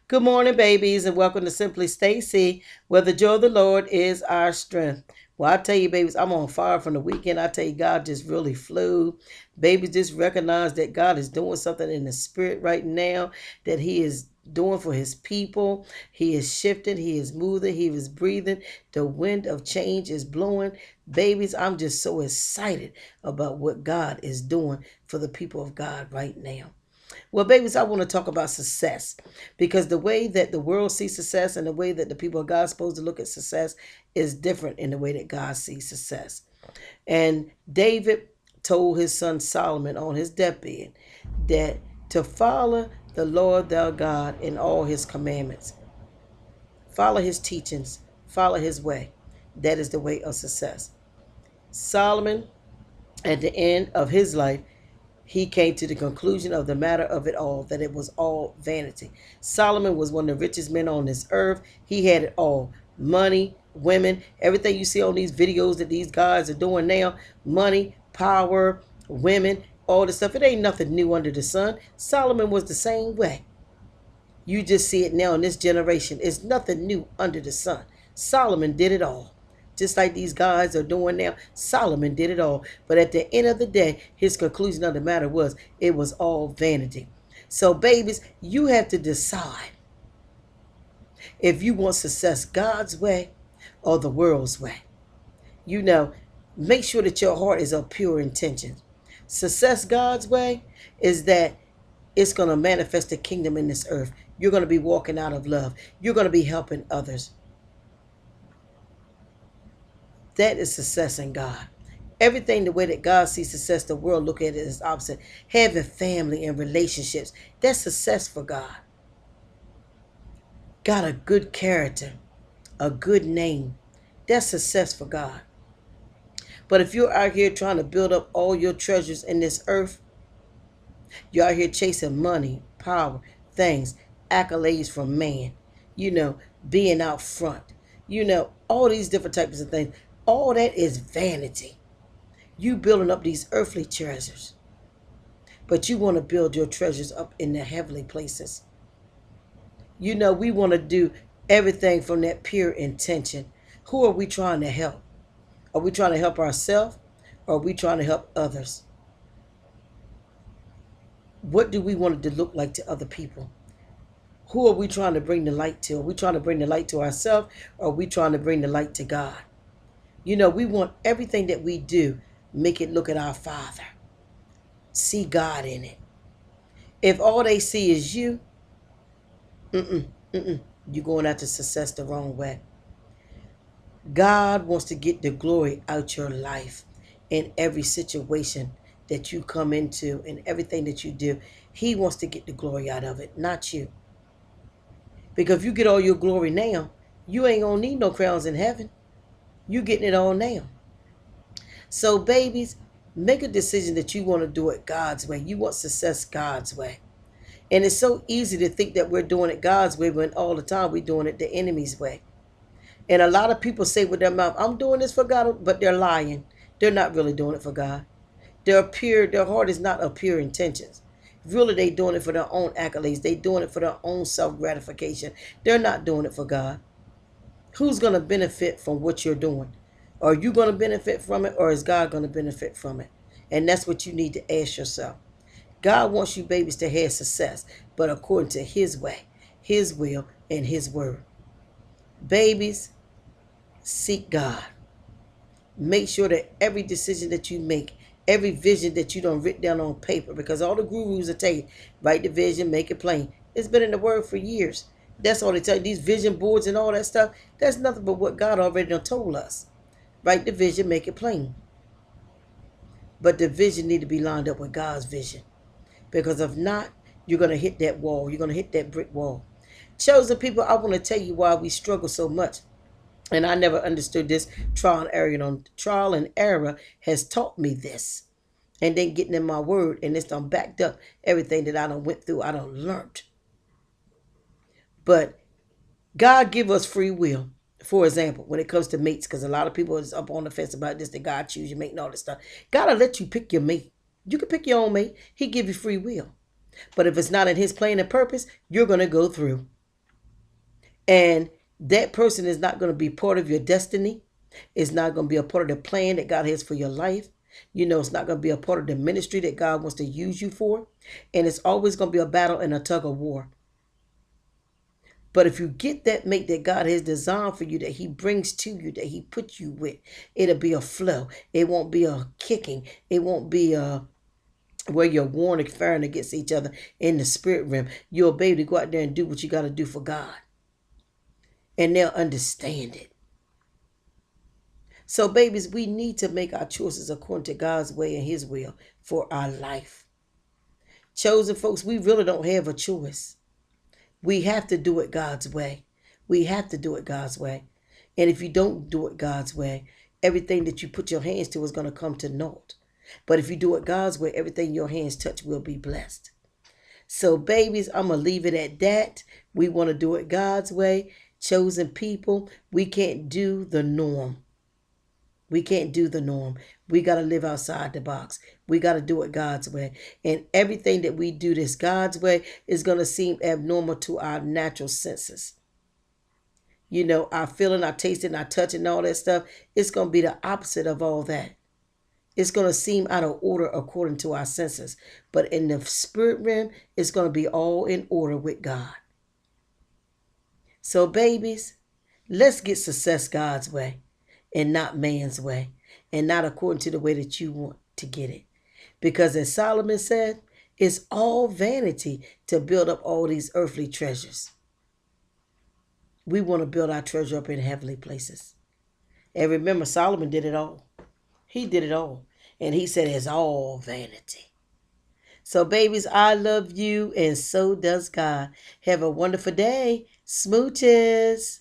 Good morning, babies, and welcome to Simply Stacy, where the joy of the Lord is our strength. Well, I tell you, babies, I'm on fire from the weekend. I tell you, God just really flew. Babies, just recognize that God is doing something in the spirit right now, that He is doing for His people. He is shifting, He is moving, He is breathing. The wind of change is blowing. Babies, I'm just so excited about what God is doing for the people of God right now. Well, babies, I want to talk about success because the way that the world sees success and the way that the people of God are supposed to look at success is different in the way that God sees success. And David told his son Solomon on his deathbed that to follow the Lord thou God in all his commandments, follow his teachings, follow his way. That is the way of success. Solomon, at the end of his life, he came to the conclusion of the matter of it all, that it was all vanity. Solomon was one of the richest men on this earth. He had it all: money, women, everything you see on these videos that these guys are doing now: money, power, women, all this stuff. It ain't nothing new under the sun. Solomon was the same way. You just see it now in this generation. It's nothing new under the sun. Solomon did it all. Just like these guys are doing now, Solomon did it all. But at the end of the day, his conclusion of the matter was it was all vanity. So, babies, you have to decide if you want success God's way or the world's way. You know, make sure that your heart is of pure intentions. Success God's way is that it's going to manifest the kingdom in this earth. You're going to be walking out of love. You're going to be helping others. That is success in God. Everything the way that God sees success, the world look at it as opposite. Having family and relationships, that's success for God. Got a good character, a good name, that's success for God. But if you're out here trying to build up all your treasures in this earth, you're out here chasing money, power, things, accolades from man, being out front, all these different types of things. All that is vanity. You building up these earthly treasures, but you want to build your treasures up in the heavenly places. We want to do everything from that pure intention. Who are we trying to help? Are we trying to help ourselves, or are we trying to help others? What do we want it to look like to other people? Who are we trying to bring the light to? Are we trying to bring the light to ourselves, or are we trying to bring the light to God? We want everything that we do, make it look at our Father. See God in it. If all they see is you, you're going after success the wrong way. God wants to get the glory out your life in every situation that you come into and everything that you do. He wants to get the glory out of it, not you. Because if you get all your glory now, you ain't going to need no crowns in heaven. You getting it all now. So, babies, make a decision that you want to do it God's way. You want success God's way. And it's so easy to think that we're doing it God's way when all the time we're doing it the enemy's way. And a lot of people say with their mouth, I'm doing this for God, but they're lying. They're not really doing it for God. Their heart is not of pure intentions. Really, they doing it for their own accolades. They doing it for their own self-gratification. They're not doing it for God. Who's going to benefit from what you're doing? Are you going to benefit from it, or is God going to benefit from it? And that's what you need to ask yourself. God wants you babies to have success, but according to His way, His will, and His word. Babies, seek God. Make sure that every decision that you make, every vision that you don't write down on paper, because all the gurus are telling you, write the vision, make it plain. It's been in the word for years. That's all they tell you. These vision boards and all that stuff, that's nothing but what God already done told us. Write the vision, make it plain. But the vision need to be lined up with God's vision. Because if not, you're going to hit that wall. You're going to hit that brick wall. Chosen people, I want to tell you why we struggle so much. And I never understood this. Trial and error has taught me this. And then getting in my word, and it's done backed up everything that I done went through, I done learned. But God give us free will. For example, when it comes to mates, because a lot of people is up on the fence about this, that God choose your mate and all this stuff. God will let you pick your mate. You can pick your own mate. He give you free will. But if it's not in His plan and purpose, you're going to go through. And that person is not going to be part of your destiny. It's not going to be a part of the plan that God has for your life. It's not going to be a part of the ministry that God wants to use you for. And it's always going to be a battle and a tug of war. But if you get that mate that God has designed for you, that he brings to you, that he puts you with, it'll be a flow. It won't be a kicking. It won't be a where you're warring and firing against each other in the spirit realm. You'll be able to go out there and do what you got to do for God. And they'll understand it. So, babies, we need to make our choices according to God's way and his will for our life. Chosen folks, we really don't have a choice. We have to do it God's way. We have to do it God's way. And if you don't do it God's way, everything that you put your hands to is going to come to naught. But if you do it God's way, everything your hands touch will be blessed. So, babies, I'm going to leave it at that. We want to do it God's way. Chosen people, we can't do the norm. We can't do the norm. We got to live outside the box. We got to do it God's way. And everything that we do this God's way is going to seem abnormal to our natural senses. Our feeling, our tasting, our touching, all that stuff, it's going to be the opposite of all that. It's going to seem out of order according to our senses. But in the spirit realm, it's going to be all in order with God. So, babies, let's get success God's way and not man's way, and not according to the way that you want to get it. Because as Solomon said, it's all vanity to build up all these earthly treasures. We want to build our treasure up in heavenly places. And remember, Solomon did it all. He did it all. And he said it's all vanity. So, babies, I love you, and so does God. Have a wonderful day. Smooches.